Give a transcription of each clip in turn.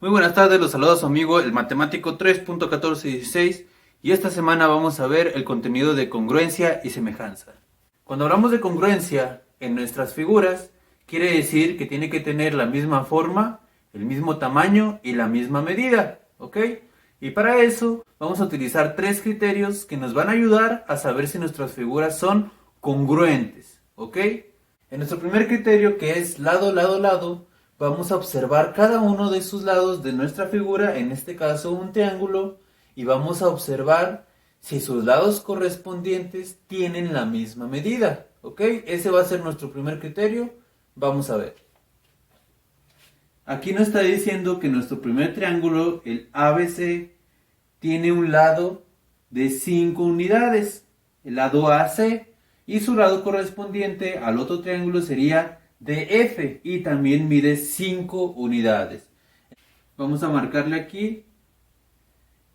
Muy buenas tardes, los saluda su amigo el matemático 3.1416 y esta semana vamos a ver el contenido de congruencia y semejanza. Cuando hablamos de congruencia en nuestras figuras, quiere decir que tiene que tener la misma forma, el mismo tamaño y la misma medida, ¿ok? Y para eso vamos a utilizar tres criterios que nos van a ayudar a saber si nuestras figuras son congruentes, ¿ok? En nuestro primer criterio, que es lado, lado, lado, vamos a observar cada uno de sus lados de nuestra figura, en este caso un triángulo, y vamos a observar si sus lados correspondientes tienen la misma medida, ¿ok? Ese va a ser nuestro primer criterio. Vamos a ver. Aquí nos está diciendo que nuestro primer triángulo, el ABC, tiene un lado de 5 unidades, el lado AC, y su lado correspondiente al otro triángulo sería DF y también mide 5 unidades. Vamos a marcarle aquí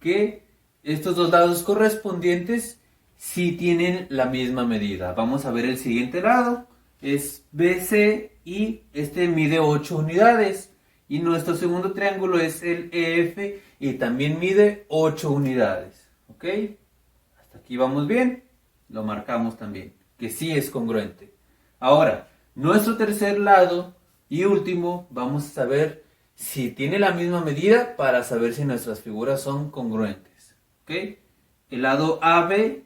que estos dos lados correspondientes sí tienen la misma medida. Vamos a ver el siguiente lado, es BC y este mide 8 unidades. Y nuestro segundo triángulo es el EF y también mide 8 unidades. ¿Ok? Hasta aquí vamos bien. Lo marcamos también, que sí es congruente. Ahora, nuestro tercer lado y último, vamos a saber si tiene la misma medida para saber si nuestras figuras son congruentes. ¿Ok? El lado AB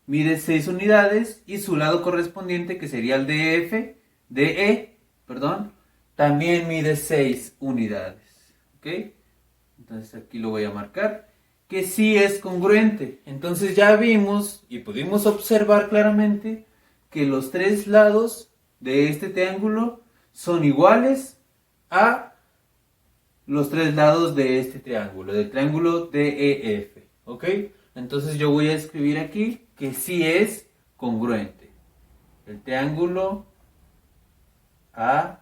mide 6 unidades y su lado correspondiente, que sería el DE, perdón, también mide 6 unidades. ¿Ok? Entonces aquí lo voy a marcar, que sí es congruente. Entonces ya vimos y pudimos observar claramente que los tres lados de este triángulo son iguales a los tres lados de este triángulo, del triángulo DEF. ¿Ok? Entonces yo voy a escribir aquí que sí es congruente. El triángulo ABC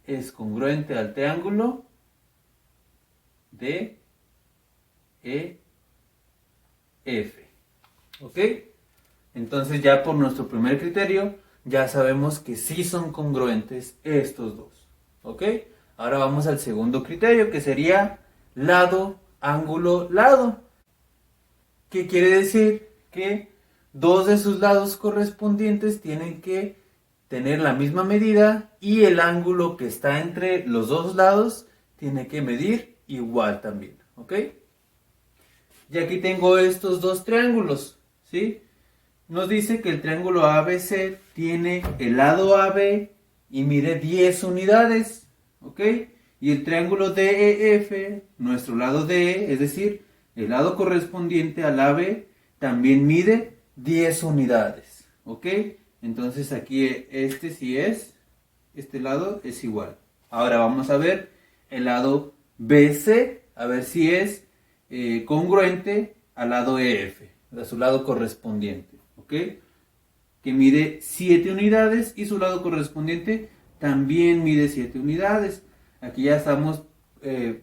es congruente al triángulo DEF. ¿Ok? Entonces ya por nuestro primer criterio ya sabemos que sí son congruentes estos dos. ¿Ok? Ahora vamos al segundo criterio, que sería lado, ángulo, lado. ¿Qué quiere decir? Que dos de sus lados correspondientes tienen que tener la misma medida y el ángulo que está entre los dos lados tiene que medir igual también. ¿Ok? Y aquí tengo estos dos triángulos, ¿sí? Nos dice que el triángulo ABC tiene el lado AB y mide 10 unidades, ¿ok? Y el triángulo DEF, nuestro lado DE, es decir, el lado correspondiente al AB, también mide 10 unidades, ¿ok? Entonces aquí este sí es, este lado es igual. Ahora vamos a ver el lado BC, a ver si es congruente al lado EF, a su lado correspondiente, ¿ok? Que mide 7 unidades y su lado correspondiente también mide 7 unidades. Aquí ya estamos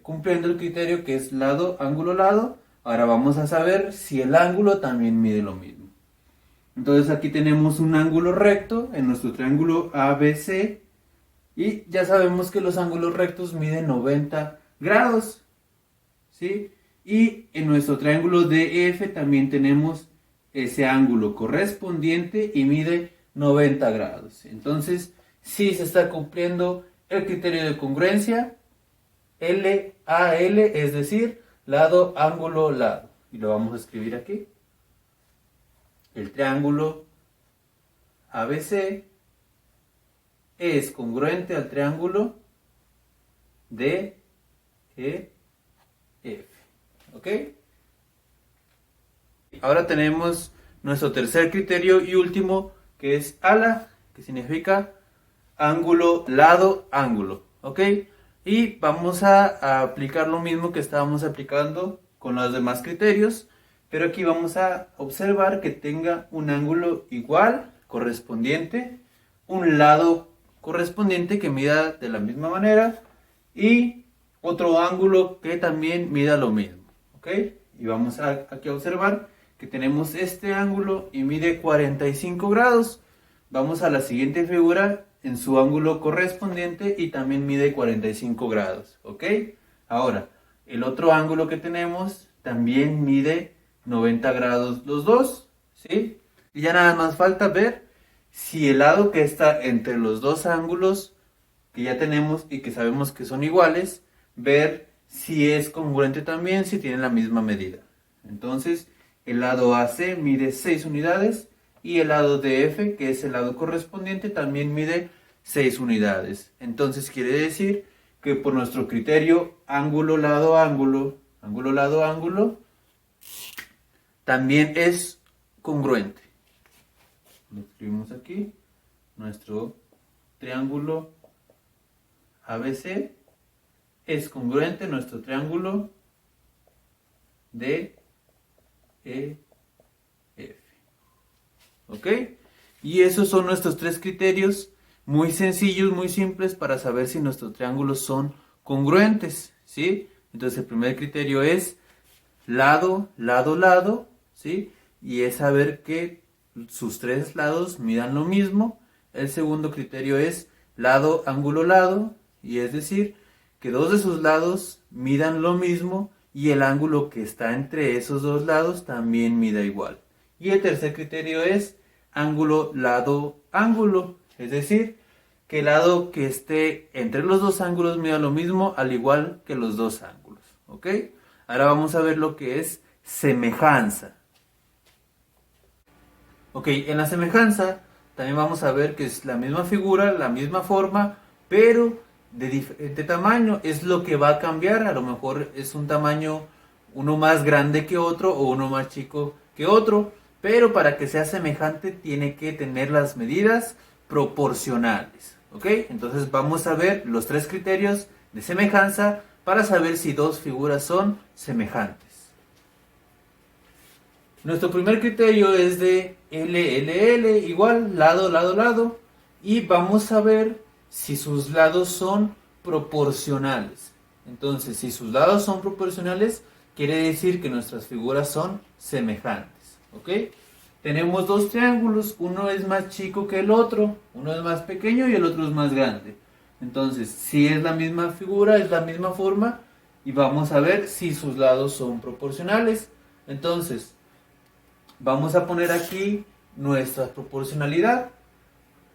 cumpliendo el criterio que es lado, ángulo, lado. Ahora vamos a saber si el ángulo también mide lo mismo. Entonces aquí tenemos un ángulo recto en nuestro triángulo ABC y ya sabemos que los ángulos rectos miden 90 grados, ¿sí? Y en nuestro triángulo DF también tenemos ese ángulo correspondiente y mide 90 grados. Entonces, sí se está cumpliendo el criterio de congruencia LAL, es decir, lado, ángulo, lado. Y lo vamos a escribir aquí. El triángulo ABC es congruente al triángulo DEF. ¿Ok? Ahora tenemos nuestro tercer criterio y último, que es ALA, que significa ángulo, lado, ángulo. ¿Ok? Y vamos a aplicar lo mismo que estábamos aplicando con los demás criterios, pero aquí vamos a observar que tenga un ángulo igual, correspondiente, un lado correspondiente que mida de la misma manera y otro ángulo que también mida lo mismo. ¿Ok? Y vamos aquí a observar que tenemos este ángulo y mide 45 grados. Vamos a la siguiente figura en su ángulo correspondiente y también mide 45 grados, ¿ok? Ahora, el otro ángulo que tenemos también mide 90 grados los dos, ¿sí? Y ya nada más falta ver si el lado que está entre los dos ángulos que ya tenemos y que sabemos que son iguales, ver si es congruente también, si tienen la misma medida. Entonces, el lado AC mide 6 unidades y el lado DF, que es el lado correspondiente, también mide 6 unidades. Entonces, quiere decir que por nuestro criterio ángulo, lado, ángulo, ángulo, lado, ángulo, también es congruente. Lo escribimos aquí, nuestro triángulo ABC es congruente a nuestro triángulo DEF. ¿Ok? Y esos son nuestros tres criterios muy sencillos, muy simples para saber si nuestros triángulos son congruentes, ¿sí? Entonces el primer criterio es lado, lado, lado, ¿sí? Y es saber que sus tres lados midan lo mismo. El segundo criterio es lado, ángulo, lado, y es decir, que dos de sus lados midan lo mismo y el ángulo que está entre esos dos lados también mida igual. Y el tercer criterio es ángulo, lado, ángulo, es decir, que el lado que esté entre los dos ángulos mida lo mismo al igual que los dos ángulos, ¿ok? Ahora vamos a ver lo que es semejanza. Ok, en la semejanza también vamos a ver que es la misma figura, la misma forma, pero de diferente tamaño. Es lo que va a cambiar. A lo mejor es un tamaño uno más grande que otro o uno más chico que otro, pero para que sea semejante tiene que tener las medidas proporcionales. ¿Ok? Entonces vamos a ver los tres criterios de semejanza para saber si dos figuras son semejantes. Nuestro primer criterio es de LLL, igual, lado, lado, lado. Y vamos a ver si sus lados son proporcionales. Entonces, si sus lados son proporcionales, quiere decir que nuestras figuras son semejantes. ¿Ok? Tenemos dos triángulos, uno es más chico que el otro, uno es más pequeño y el otro es más grande. Entonces, si es la misma figura, es la misma forma, y vamos a ver si sus lados son proporcionales. Entonces, vamos a poner aquí nuestra proporcionalidad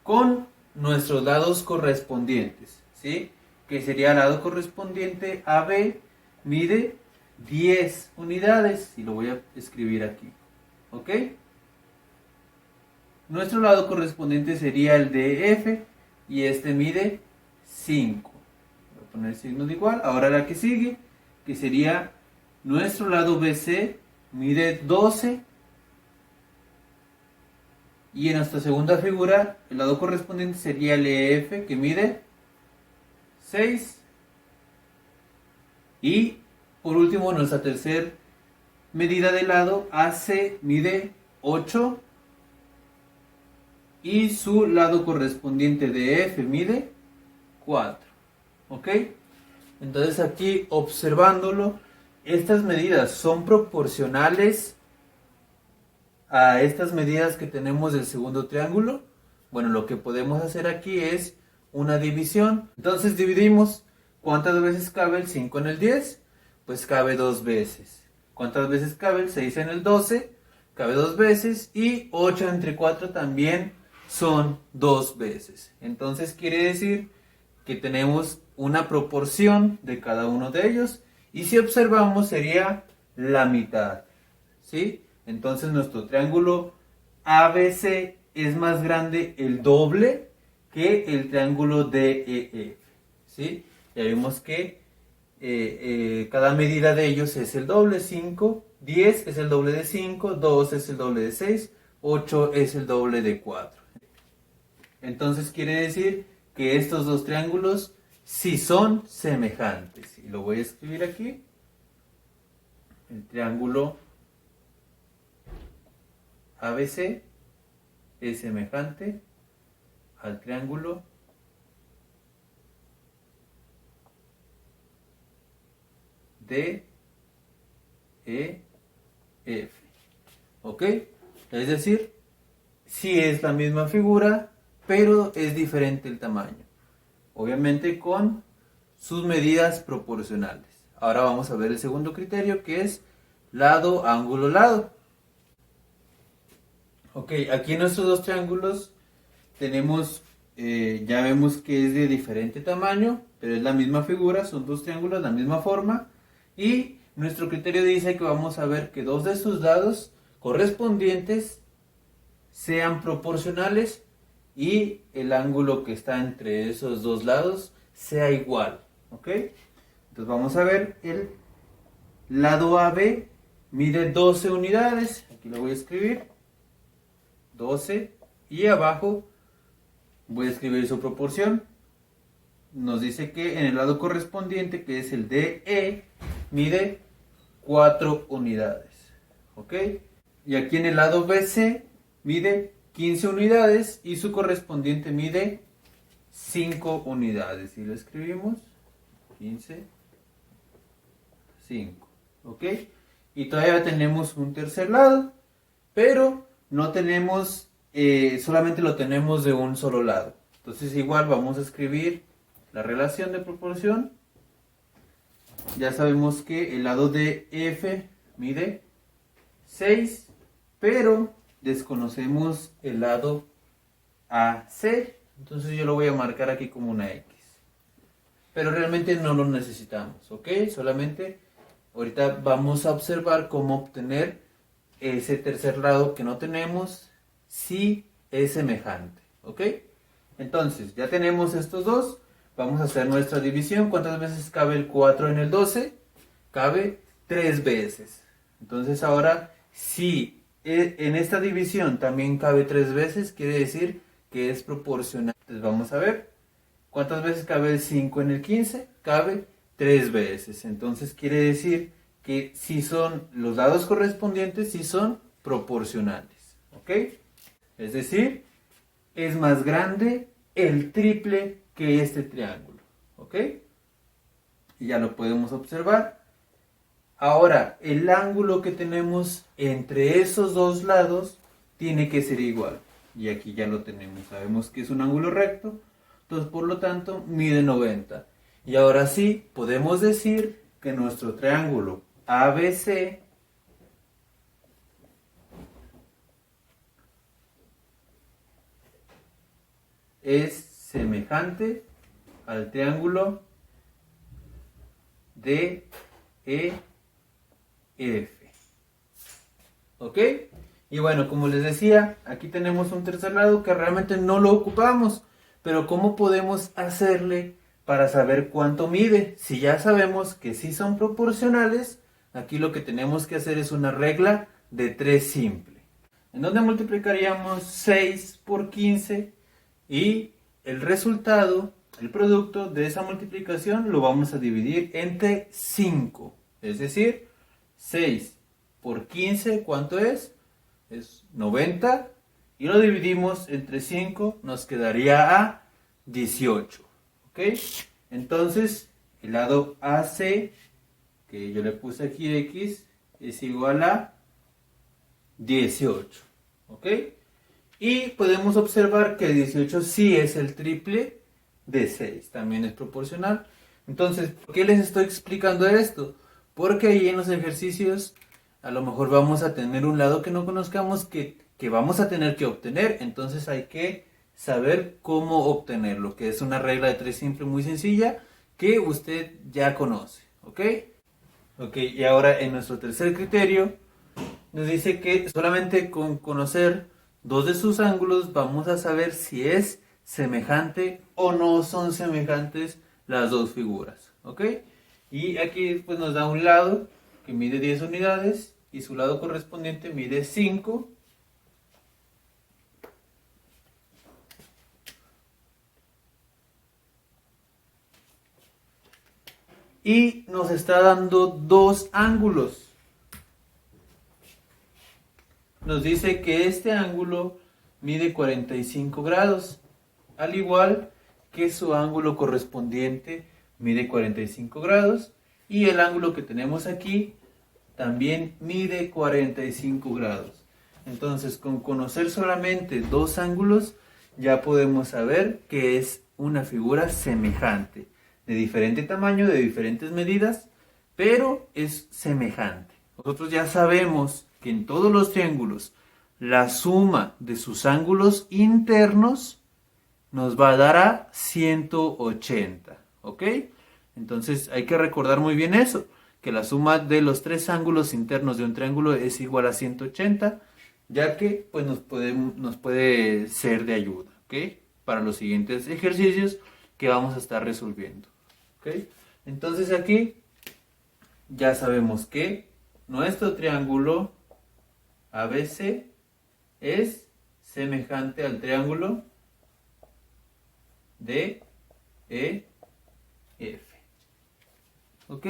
con nuestros lados correspondientes, ¿sí? Que sería el lado correspondiente AB mide 10 unidades y lo voy a escribir aquí, ¿ok? Nuestro lado correspondiente sería el DF y este mide 5. Voy a poner signos de igual. Ahora la que sigue, que sería nuestro lado BC mide 12. Y en nuestra segunda figura, el lado correspondiente sería el EF, que mide 6. Y por último, nuestra tercera medida de lado, AC, mide 8. Y su lado correspondiente de F mide 4. ¿Ok? Entonces aquí, observándolo, estas medidas son proporcionales a estas medidas que tenemos del segundo triángulo. Bueno, lo que podemos hacer aquí es una división. Entonces dividimos. ¿Cuántas veces cabe el 5 en el 10? Pues cabe 2 veces. ¿Cuántas veces cabe el 6 en el 12? Cabe 2 veces. Y 8 entre 4 también son 2 veces. Entonces quiere decir que tenemos una proporción de cada uno de ellos. Y si observamos sería la mitad. ¿Sí? Entonces nuestro triángulo ABC es más grande el doble que el triángulo DEF. ¿Sí? Ya vimos que cada medida de ellos es el doble. 5, 10 es el doble de 5, 2 es el doble de 6, 8 es el doble de 4. Entonces quiere decir que estos dos triángulos sí son semejantes. Y lo voy a escribir aquí. El triángulo ABC es semejante al triángulo DEF. ¿Ok? Es decir, si es la misma figura, pero es diferente el tamaño. Obviamente con sus medidas proporcionales. Ahora vamos a ver el segundo criterio, que es lado, ángulo, lado. Ok, aquí en nuestros dos triángulos tenemos, ya vemos que es de diferente tamaño, pero es la misma figura, son dos triángulos, la misma forma. Y nuestro criterio dice que vamos a ver que dos de sus lados correspondientes sean proporcionales y el ángulo que está entre esos dos lados sea igual. ¿Ok? Entonces vamos a ver el lado AB mide 12 unidades. Aquí lo voy a escribir. 12. Y abajo voy a escribir su proporción. Nos dice que en el lado correspondiente, que es el DE, mide 4 unidades. ¿Ok? Y aquí en el lado BC mide 15 unidades y su correspondiente mide 5 unidades. Y lo escribimos. 15, 5. ¿Ok? Y todavía tenemos un tercer lado, pero no tenemos, solamente lo tenemos de un solo lado. Entonces igual vamos a escribir la relación de proporción. Ya sabemos que el lado de F mide 6, pero desconocemos el lado AC. Entonces yo lo voy a marcar aquí como una X. Pero realmente no lo necesitamos, ¿ok? Solamente ahorita vamos a observar cómo obtener ese tercer lado que no tenemos si es semejante, ¿ok? Entonces, ya tenemos estos dos. Vamos a hacer nuestra división. ¿Cuántas veces cabe el 4 en el 12? Cabe 3 veces. Entonces ahora, si en esta división también cabe 3 veces, quiere decir que es proporcional. Entonces vamos a ver. ¿Cuántas veces cabe el 5 en el 15? Cabe 3 veces. Entonces quiere decir que si son los lados correspondientes, si son proporcionales. ¿Ok? Es decir, es más grande el triple que este triángulo. ¿Ok? Y ya lo podemos observar. Ahora, el ángulo que tenemos entre esos dos lados tiene que ser igual. Y aquí ya lo tenemos. Sabemos que es un ángulo recto. Entonces, por lo tanto, mide 90. Y ahora sí, podemos decir que nuestro triángulo ABC es semejante al triángulo DEF. ¿Ok? Y bueno, como les decía, aquí tenemos un tercer lado que realmente no lo ocupamos. Pero ¿cómo podemos hacerle para saber cuánto mide? Si ya sabemos que sí son proporcionales, aquí lo que tenemos que hacer es una regla de 3 simple. En donde multiplicaríamos 6 por 15 y el resultado, el producto de esa multiplicación lo vamos a dividir entre 5. Es decir, 6 por 15, ¿cuánto es? Es 90. Y lo dividimos entre 5, nos quedaría a 18. ¿Ok? Entonces, el lado AC, que yo le puse aquí X, es igual a 18. ¿Ok? Y podemos observar que 18 sí es el triple de 6. También es proporcional. Entonces, ¿por qué les estoy explicando esto? Porque ahí en los ejercicios a lo mejor vamos a tener un lado que no conozcamos que vamos a tener que obtener. Entonces hay que saber cómo obtenerlo, que es una regla de 3 simple muy sencilla que usted ya conoce. ¿Ok? Ok, y ahora en nuestro tercer criterio nos dice que solamente con conocer dos de sus ángulos vamos a saber si es semejante o no son semejantes las dos figuras. ¿Ok? Y aquí pues nos da un lado que mide 10 unidades y su lado correspondiente mide 5. Y nos está dando dos ángulos. Nos dice que este ángulo mide 45 grados, al igual que su ángulo correspondiente mide 45 grados, y el ángulo que tenemos aquí también mide 45 grados. Entonces, con conocer solamente dos ángulos, ya podemos saber que es una figura semejante, de diferente tamaño, de diferentes medidas, pero es semejante. Nosotros ya sabemos que en todos los triángulos la suma de sus ángulos internos nos va a dar a 180, ¿ok? Entonces hay que recordar muy bien eso, que la suma de los tres ángulos internos de un triángulo es igual a 180, ya que pues nos puede ser de ayuda, ¿ok? Para los siguientes ejercicios que vamos a estar resolviendo, ¿ok? Entonces aquí ya sabemos que nuestro triángulo ABC es semejante al triángulo DEF. ¿Ok?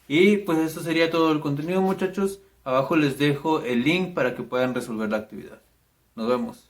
Y pues eso sería todo el contenido, muchachos. Abajo les dejo el link para que puedan resolver la actividad. Nos vemos.